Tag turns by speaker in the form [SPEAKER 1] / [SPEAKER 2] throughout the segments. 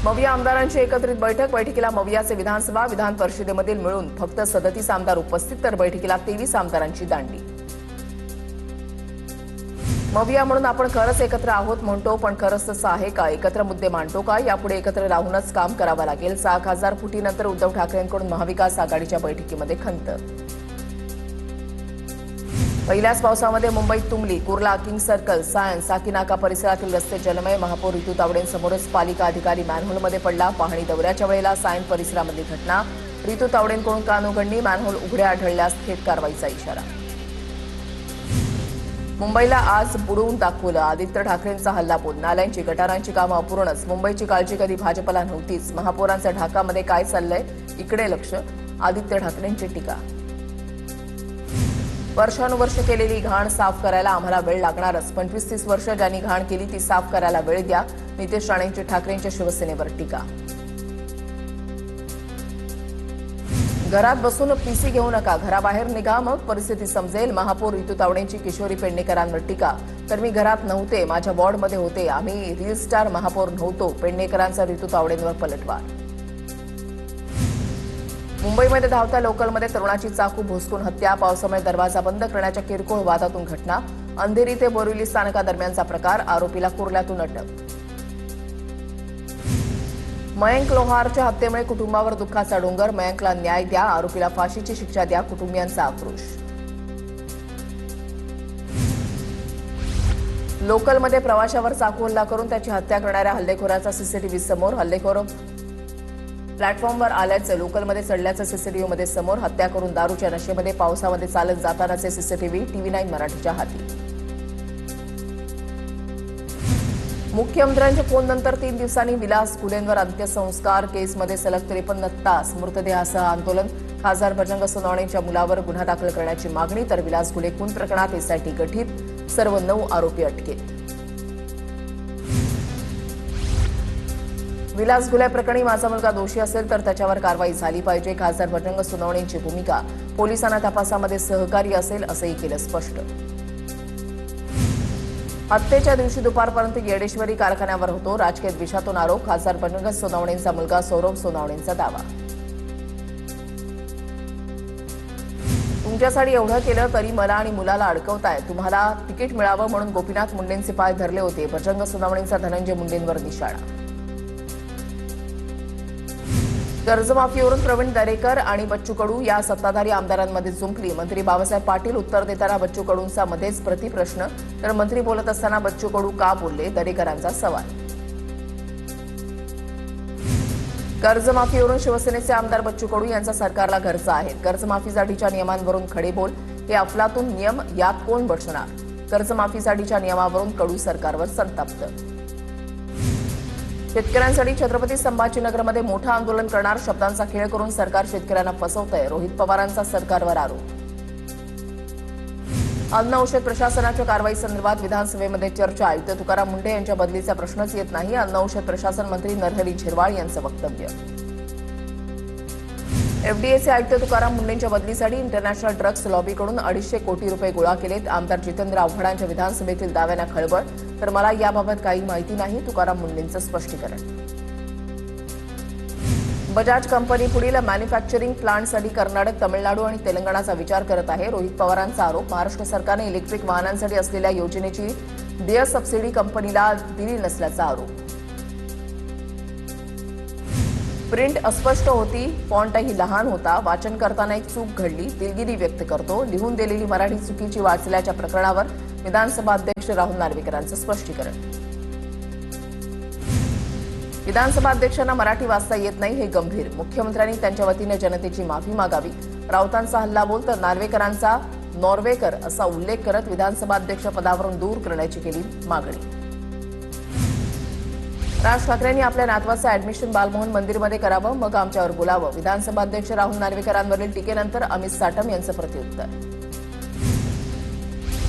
[SPEAKER 1] मविया आमदारांची एकत्रित बैठकीला मवियाचे विधानसभा विधान परिषदेमधील मिळून फक्त 37 आमदार उपस्थित, तर बैठकीला 23 आमदारांची दांडी. मविया म्हणून आपण खरंच एकत्र आहोत म्हणतो, पण खरंच तसं आहे का? एकत्र मुद्दे मांडतो का? यापुढे एकत्र राहूनच काम करावं लागेल. 6 खासदार फुटीनंतर उद्धव ठाकरेंकडून महाविकास आघाडीच्या बैठकीमध्ये खंत. पहिल्याच पावसामध्ये मुंबईत तुंबली. कुर्ला, किंग सर्कल, सायन्स, साकीनाका परिसरातील रस्ते जलमय. महापौर ऋतू तावडेंसमोरच पालिका अधिकारी मॅनहोलमध्ये पडला. पाहणी दौऱ्याच्या वेळेला सायन्स परिसरामधली घटना. ऋतू तावडेंकडून कान उघडणी. मॅनहोल उघड्या आढळल्यास थेट कारवाईचा इशारा. मुंबईला आज बुडवून दाखवलं. आदित्य ठाकरेंचा हल्लाबोल. नाल्यांची गटारांची कामं अपूर्णच. मुंबईची काळजी कधी भाजपला नव्हतीच. महापौरांच्या ढाकामध्ये काय चाललंय इकडे लक्ष. आदित्य ठाकरेंची टीका. वर्षानुवर्ष केलेली घाण साफ करायला आम्हाला वेळ लागणारच. 25-30 वर्ष ज्यांनी घाण केली ती साफ करायला वेळ द्या. नितेश राणेंची ठाकरेंच्या शिवसेनेवर टीका. घरात बसून पीसी घेऊ नका, घराबाहेर निघा, मग परिस्थिती समजेल. महापौर ऋतू तावडेंची किशोरी पेडणेकरांवर टीका. तर मी घरात नव्हते, माझ्या वॉर्डमध्ये होते. आम्ही रील स्टार महापौर नव्हतो. पेडणेकरांचा ऋतू तावडेंवर पलटवार. मुंबईमध्ये धावत्या लोकलमध्ये तरुणाची चाकू भोसकून हत्या. पावसामुळे दरवाजा बंद करण्याच्या किरकोळ वादातून घटना. अंधेरी ते बोरिवली स्थानकादरम्यानचा प्रकार. आरोपीला कुर्ल्यातून अटक. मयंक लोहारच्या हत्येमुळे कुटुंबावर दुःखाचा डोंगर. मयंकला न्याय द्या, आरोपीला फाशीची शिक्षा द्या, कुटुंबियांचा आक्रोश. लोकलमध्ये प्रवाशावर चाकू हल्ला करून त्याची हत्या करणाऱ्या हल्लेखोराचा सीसीटीव्ही समोर. हल्लेखोर प्लॅटफॉर्मवर आल्याचं, लोकलमध्ये चढल्याचं सीसीटीव्हीमध्ये समोर. हत्या करून दारूच्या नशेमध्ये पावसामध्ये चालत जातानाचे सीसीटीव्ही TV9 मराठीच्या हाती. मुख्यमंत्र्यांच्या फोननंतर 3 दिवसांनी विलास घुलेंवर अंत्यसंस्कार. केसमध्ये सलग 53 तास मृतदेहासह आंदोलन. खासदार भजंग सोनवणेंच्या मुलावर गुन्हा दाखल करण्याची मागणी. तर विलास घुले खून प्रकरणात एसआयटी गठीत. सर्व 9 आरोपी अटकेत. विलास घुले प्रकरणी माझा मुलगा दोषी असेल तर त्याच्यावर कारवाई झाली पाहिजे. खासदार भजंग सोनवणेंची भूमिका. पोलिसांना तपासामध्ये सहकार्य असेल असंही केलं स्पष्ट. हत्येच्या दिवशी दुपारपर्यंत येडेश्वरी कारखान्यावर होतो. राजकीय द्वेषातून आरोप. खासदार भजंग सोनवणेंचा मुलगा सौरभ सोनवणेंचा दावा. तुमच्यासाठी एवढं केलं तरी मला आणि मुलाला अडकवताय. तुम्हाला तिकीट मिळावं म्हणून गोपीनाथ मुंडेंचे पाय धरले होते. भजंग सोनवणेंचा धनंजय मुंडेंवर निशाणा. कर्जमाफीवरून प्रवीण दरेकर आणि बच्चू कडू या सत्ताधारी आमदारांमध्ये जुंपली. मंत्री बाबासाहेब पाटील उत्तर देताना बच्चू कडूंचा मध्येच प्रतिप्रश्न. तर मंत्री बोलत असताना बच्चू कडू का बोलले, दरेकरांचा सवाल. कर्जमाफीवरून शिवसेनेचे आमदार बच्चू कडू यांचा सरकारला घरचा आहे. कर्जमाफीसाठीच्या नियमांवरून खडेबोल. हे अफलातून नियम, यात कोण बसणार? कर्जमाफीसाठीच्या नियमावरून कडू सरकारवर संतप्त. शेतकऱ्यांसाठी छत्रपती संभाजीनगरमध्ये मोठं आंदोलन करणार. शब्दांचा खेळ करून सरकार शेतकऱ्यांना फसवतंय. रोहित पवारांचा सरकारवर आरोप. अन्न औषध प्रशासनाच्या कारवाईसंदर्भात विधानसभेमध्ये चर्चा. आयुक्त तुकाराम मुंढे यांच्या बदलीचा प्रश्नच येत नाही. अन्न औषध प्रशासन मंत्री नरहरी झिरवाळ यांचं वक्तव्य. एफडीएचे आयुक्त तुकाराम मुंढेंच्या बदलीसाठी इंटरनॅशनल ड्रग्स लॉबीकडून 250 कोटी रुपये गोळा केलेत. आमदार जितेंद्र आव्हाडांच्या विधानसभेतील दाव्यांना खळबळ. तर मला याबाबत काही माहिती नाही, तुकाराम मुंढेंचं स्पष्टीकरण. बजाज कंपनी पुढील मॅन्युफॅक्चरिंग प्लांटसाठी कर्नाटक, तमिळनाडू आणि तेलंगणाचा विचार करत आहे. रोहित पवारांचा आरोप. महाराष्ट्र सरकारने इलेक्ट्रिक वाहनांसाठी असलेल्या योजनेची देय सबसिडी कंपनीला दिली नसल्याचा आरोप. प्रिंट अस्पष्ट होती, फॉन्टही लहान होता. वाचन करताना एक चूक घडली, दिलगिरी व्यक्त करतो. लिहून दिलेली मराठी चुकीची वाचल्याच्या प्रकरणावर विधानसभा अध्यक्ष राहुल नार्वेकरांचं स्पष्टीकरण. विधानसभा अध्यक्षांना मराठी वाचता येत नाही हे गंभीर. मुख्यमंत्र्यांनी त्यांच्या वतीने जनतेची माफी मागावी. राऊतांचा हल्लाबोल. तर नार्वेकरांचा नॉर्वेकर असा उल्लेख करत विधानसभा अध्यक्ष पदावरून दूर करण्याची केली मागणी. राज ठाकरेंनी आपल्या नातवाचं ऍडमिशन बालमोहन मंदिरमध्ये करावं, मग आमच्यावर बोलावं. विधानसभा अध्यक्ष राहुल नार्वेकरांवरील टीकेनंतर अमित साटम यांचं प्रत्युत्तर.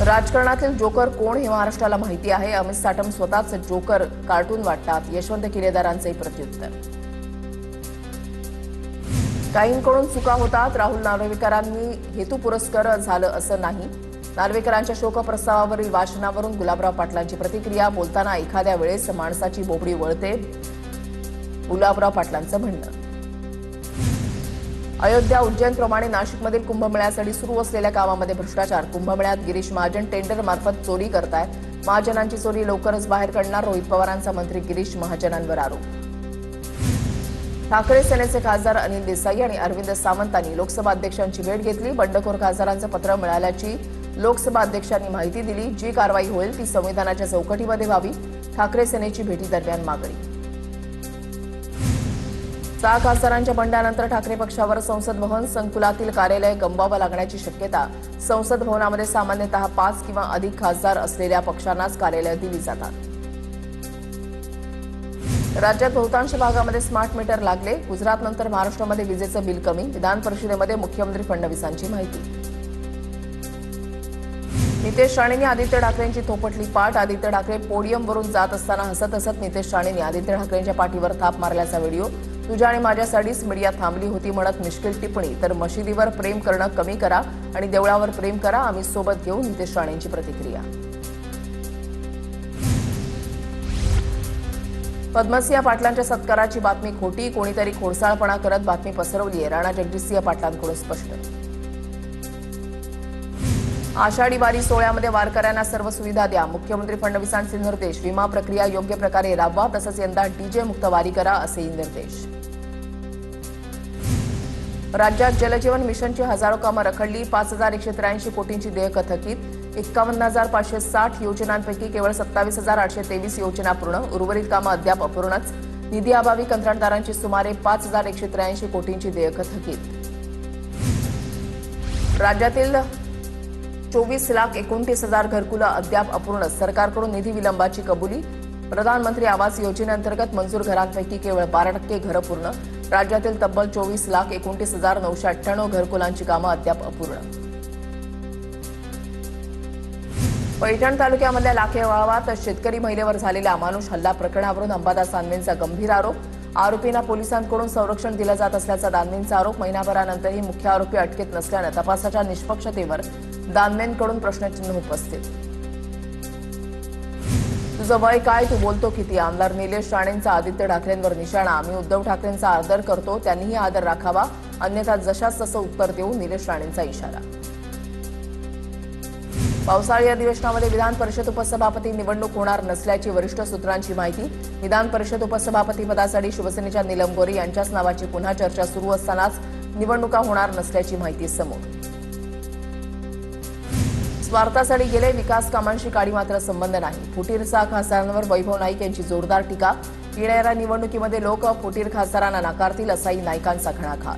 [SPEAKER 1] राजकारणातील जोकर कोण हे महाराष्ट्राला माहिती आहे. अमित साटम स्वतःच जोकर कार्टून वाटतात. यशवंत किलेदारांचंही प्रत्युत्तर. काहींकडून चुका होतात. राहुल नार्वेकरांनी हेतुपुरस्कर झालं असं नाही. नार्वेकरांच्या शोकप्रस्तावावरील वाचनावरून गुलाबराव पाटलांची प्रतिक्रिया. बोलताना एखाद्या वेळेस माणसाची बोबडी वळते. गुलाबराव पाटलांचं म्हणणं. अयोध्या उज्जैनप्रमाणे नाशिकमधील कुंभमेळ्यासाठी सुरू असलेल्या कामामध्ये भ्रष्टाचार. कुंभमेळ्यात गिरीश महाजन टेंडर मार्फत चोरी करतायत. महाजनांची चोरी लवकरच बाहेर काढणार. रोहित पवारांचा मंत्री गिरीश महाजनांवर आरोप. ठाकरे सेनेचे खासदार अनिल देसाई आणि अरविंद सावंतांनी लोकसभा अध्यक्षांची भेट घेतली. बंडखोर खासदारांचं पत्र मिळाल्याची लोकसभा अध्यक्षांनी माहिती दिली. जी कारवाई होईल ती संविधानाच्या चौकटीमध्ये व्हावी. ठाकरे सेनेची भेटीदरम्यान मागणी. 6 खासदारांच्या बंडानंतर ठाकरे पक्षावर संसद भवन संकुलातील कार्यालय गमवावं लागण्याची शक्यता. संसद भवनामध्ये सामान्यतः 5 किंवा अधिक खासदार असलेल्या पक्षांनाच कार्यालय दिली जातात. राज्यात बहुतांश भागामध्ये स्मार्ट मीटर लागले. गुजरातनंतर महाराष्ट्रामध्ये विजेचं बिल कमी. विधान परिषदेमध्ये मुख्यमंत्री फडणवीसांची माहिती. नितेश राणेंनी आदित्य ठाकरेंची थोपटली पाठ. आदित्य ठाकरे पोडियमवरून जात असताना हसत हसत नितेश राणेंनी आदित्य ठाकरेंच्या पाठीवर थाप मारल्याचा व्हिडिओ. तुझ्या आणि माझ्यासाठीच मीडिया थांबली होती म्हणत मिश्किल टिप्पणी. तर मशिदीवर प्रेम करणं कमी करा आणि देवळावर प्रेम करा, आम्ही सोबत घेऊ. नितेश राणेंची प्रतिक्रिया. पद्मसिंह पाटलांच्या सत्काराची बातमी खोटी. कोणीतरी खोडसाळपणा करत बातमी पसरवली आहे. राणा जगजितसिंह पाटलांकडून स्पष्ट. आषाढी वारी सोहळ्यामध्ये वारकऱ्यांना सर्व सुविधा द्या. मुख्यमंत्री फडणवीसांचे निर्देश. विमा प्रक्रिया योग्य प्रकारे राबवा. तसंच यंदा डीजे मुक्त वारी करा असेही निर्देश. राज्यात जलजीवन मिशनची हजारो कामं रखडली. 5,183 कोटींची देयकं थकीत. 51,560 योजनांपैकी केवळ 27,823 योजना पूर्ण. उर्वरित कामं अद्याप अपूर्णच. निधी अभावी कंत्राटदारांची सुमारे 5,183 कोटींची देयकं थकीत. राज्यातील 24,29,000 घरकुलं अद्याप अपूर्ण. सरकारकडून निधी विलंबाची कबुली. प्रधानमंत्री आवास योजनेअंतर्गत मंजूर घरांपैकी केवळ 12% घरं पूर्ण. राज्यातील तब्बल 24,29,998 घरकुलांची कामं अद्याप अपूर्ण. पैठण तालुक्यामधल्या लाखे गावात शेतकरी महिलेवर झालेल्या अमानुष हल्ला प्रकरणावरून अंबादास दानवेंचा गंभीर आरोप. आरोपींना पोलिसांकडून संरक्षण दिलं जात असल्याचा दानवेंचा आरोप. महिनाभरानंतरही मुख्य आरोपी अटकेत नसल्यानं तपासाच्या निष्पक्षतेवर दानवेंकडून प्रश्नचिन्ह उपस्थित. तुझं वय काय, तू बोलतो किती. आमदार निलेश राणेंचा आदित्य ठाकरेंवर निशाणा. आम्ही उद्धव ठाकरेंचा आदर करतो, त्यांनीही आदर राखावा, अन्यथा जशास तसं उत्तर देऊ. निलेश राणेंचा इशारा. पावसाळी अधिवेशनामध्ये विधान परिषद उपसभापती निवडणूक होणार नसल्याची वरिष्ठ सूत्रांची माहिती. विधान परिषद उपसभापती पदासाठी शिवसेनेच्या नीलम गोरे यांच्याच नावाची पुन्हा चर्चा सुरू असतानाच निवडणुका होणार नसल्याची माहिती समोर. स्वार्थासाठी गेले, विकास कामांशी काडी मात्र संबंध नाही. फुटीर 6 खासदारांवर वैभव नाईक यांची जोरदार टीका. येणाऱ्या निवडणुकीमध्ये लोक फुटीर खासदारांना नाकारतील असाही नाईकांचा घणाघात.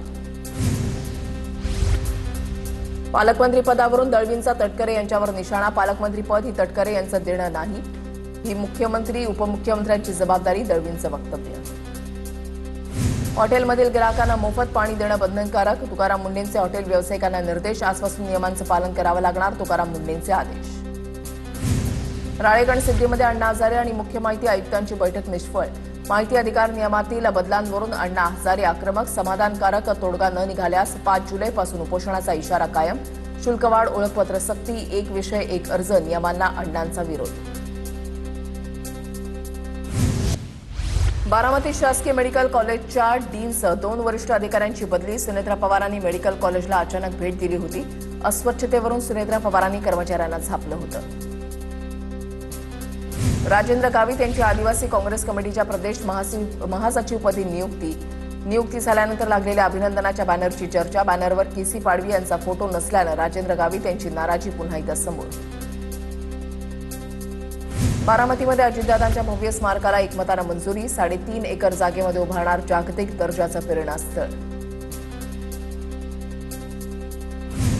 [SPEAKER 1] पालकमंत्री पदावरून दळवींचा तटकरे यांच्यावर निशाणा. पालकमंत्रीपद ही तटकरे यांचं देणं नाही, ही मुख्यमंत्री उपमुख्यमंत्र्यांची जबाबदारी. दळवींचं वक्तव्य. हॉटेलमधील ग्राहकांना मोफत पाणी देणं बंधनकारक. तुकाराम मुंडेंचे हॉटेल व्यावसायिकांना निर्देश. आजपासून नियमांचं पालन करावं लागणार. तुकाराम मुंडेंचे आदेश. राळेगण सिद्धीमध्ये अण्णा हजारे आणि मुख्य माहिती आयुक्तांची बैठक निष्फळ. माहिती अधिकार नियमातील बदलांवरून अण्णा हजारे आक्रमक. समाधानकारक तोडगा न निघाल्यास 5 जुलैपासून उपोषणाचा इशारा कायम. शुल्कवाढ, ओळखपत्र सक्ती, एक विषय एक अर्ज नियमांना अण्णांचा विरोध. बारामती शासकीय मेडिकल कॉलेजच्या डीनसह 2 वरिष्ठ अधिकाऱ्यांची बदली. सुनेत्रा पवारांनी मेडिकल कॉलेजला अचानक भेट दिली होती. अस्वच्छतेवरून सुनेत्रा पवारांनी कर्मचाऱ्यांना झापलं होतं. राजेंद्र गावित यांची आदिवासी काँग्रेस कमिटीच्या प्रदेश महासचिवपदी नियुक्ती झाल्यानंतर लागलेल्या अभिनंदनाच्या बॅनरची चर्चा. बॅनरवर केसी पाडवी यांचा फोटो नसल्यानं राजेंद्र गावित यांची नाराजी पुन्हा एकदा समोर. बारामतीमध्ये अजितदादांच्या भव्य स्मारकाला एकमतानं मंजुरी. 3.5 एकर जागेमध्ये उभारणार जागतिक दर्जाचं प्रेरणास्थळ.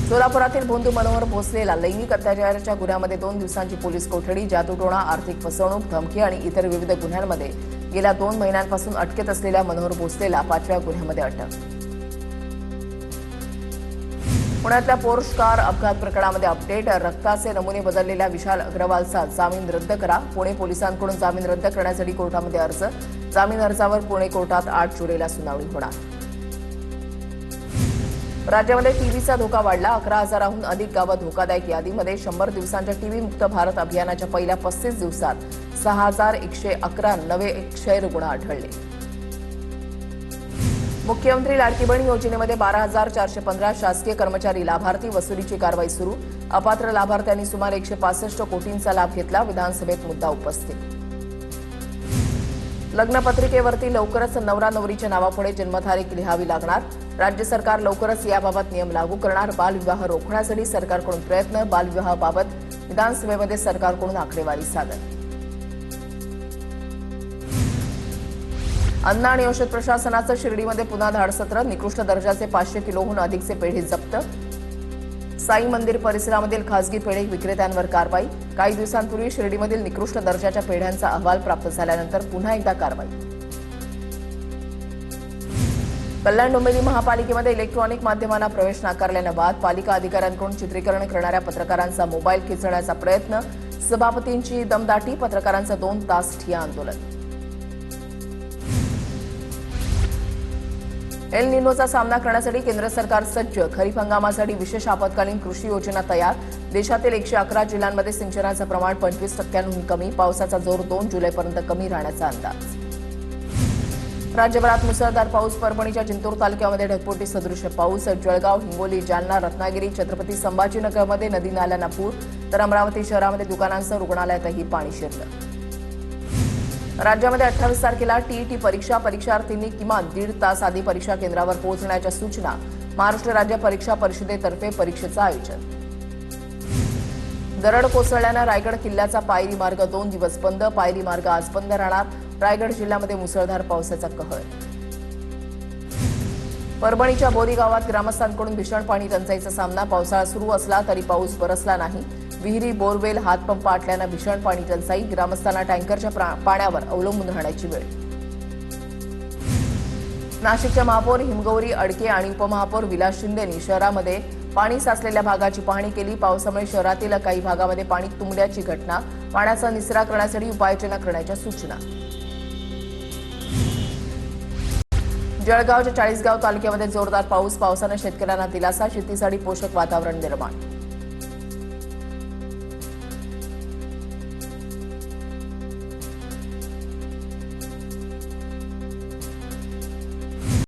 [SPEAKER 1] सोलापुरातील भोंदू मनोहर भोसलेला लैंगिक अत्याचाराच्या गुन्ह्यामध्ये 2 दिवसांची पोलीस कोठडी. जादूटोणा, आर्थिक फसवणूक, धमकी आणि इतर विविध गुन्ह्यांमध्ये गेल्या 2 महिन्यांपासून अटकेत असलेल्या मनोहर भोसलेला 5व्या गुन्ह्यामध्ये अटक. पुण्यातल्या पोर्श कार अपघात प्रकरणामध्ये अपडेट. रक्ताचे नमुने बदललेल्या विशाल अग्रवालचा जामीन रद्द करा. पुणे पोलिसांकडून जामीन रद्द करण्यासाठी कोर्टामध्ये अर्ज. जामीन अर्जावर पुणे कोर्टात 8 जुलैला सुनावणी होणार. राज्यामध्ये टीव्हीचा धोका वाढला. 11,000हून अधिक गावं धोकादायक यादीमध्ये. 100 दिवसांच्या टीव्ही मुक्त भारत अभियानाच्या पहिल्या 35 दिवसात 6,111 नवे क्षय रुग्ण आढळले. मुख्यमंत्री लाडकी बहीण योजनेमध्ये 12,415 शासकीय कर्मचारी लाभार्थी वसुलीची कारवाई सुरू. अपात्र लाभार्थ्यांनी सुमारे 165 कोटींचा लाभ घेतला. विधानसभेत मुद्दा उपस्थित. लग्नपत्रिकेवरती लवकरच नवरा नवरीच्या नावापुढे जन्मतारीख लिहावी लागणार. राज्य सरकार लवकरच याबाबत नियम लागू करणार. बालविवाह रोखण्यासाठी सरकारकडून प्रयत्न. बालविवाहाबाबत विधानसभेमध्ये सरकारकडून आकडेवारी सादर. अन्न आणि औषध प्रशासनाचं शिर्डीमध्ये पुन्हा धाडसत्र. निकृष्ट दर्जाचे 500 किलोहून अधिकचे पेढे जप्त. साई मंदिर परिसरामधील खासगी पेढे विक्रेत्यांवर कारवाई. काही दिवसांपूर्वी शिर्डीमधील निकृष्ट दर्जाच्या पेढ्यांचा अहवाल प्राप्त झाल्यानंतर पुन्हा एकदा कारवाई. कल्याण डोंबिवली महापालिकेमध्ये इलेक्ट्रॉनिक माध्यमांना प्रवेश नाकारल्यानं वाद. पालिका अधिकाऱ्यांकडून चित्रीकरण करणाऱ्या पत्रकारांचा मोबाईल खेचण्याचा प्रयत्न. सभापतींची दमदाटी. पत्रकारांचं 2 तास ठिय्या आंदोलन. एल निनोचा सामना करण्यासाठी केंद्र सरकार सज्ज. खरीप हंगामासाठी विशेष आपत्कालीन कृषी योजना तयार. देशातील 111 जिल्ह्यांमध्ये सिंचनाचं प्रमाण 25% कमी. पावसाचा जोर 2 जुलैपर्यंत कमी राहण्याचा अंदाज. राज्यभरात मुसळधार पाऊस. परभणीच्या जिंतूर तालुक्यामध्ये ढगफुटी सदृश पाऊस. जळगाव, हिंगोली, जालना, रत्नागिरी, छत्रपती संभाजीनगरमध्ये नदी नाल्यांना पूर. तर अमरावती शहरामध्ये दुकानांसह रुग्णालयातही पाणी शिरलं. राज्यामध्ये 28 तारखेला टीईटी परीक्षा. परीक्षार्थींनी किमान 1.5 तास आधी परीक्षा केंद्रावर पोहोचण्याच्या सूचना. महाराष्ट्र राज्य परीक्षा परिषदेतर्फे परीक्षेचं आयोजन. दरड कोसळल्यानं रायगड किल्ल्याचा पायरी मार्ग 2 दिवस बंद. पायरी मार्ग आज बंद राहणार. रायगड जिल्ह्यामध्ये मुसळधार पावसाचा कहर. परभणीच्या बोरी गावात ग्रामस्थांकडून भीषण पाणी टंचाईचा सामना. पावसाळा सुरू असला तरी पाऊस बरसला नाही. विहिरी, बोरवेल, हातपंप आटल्यानं भीषण पाणी टंचाई. ग्रामस्थांना टँकरच्या पाण्यावर अवलंबून राहण्याची वेळ. नाशिकच्या महापौर हिमगौरी अडके आणि उपमहापौर विलास शिंदेंनी शहरामध्ये पाणी साचलेल्या भागाची पाहणी केली. पावसामुळे शहरातील काही भागामध्ये पाणी तुंबल्याची घटना. पाण्याचा निचरा करण्यासाठी उपाययोजना करण्याच्या सूचना. जळगावच्या 40गाव तालुक्यामध्ये जोरदार पाऊस. पावसानं शेतकऱ्यांना दिलासा. शेतीसाठी पोषक वातावरण निर्माण.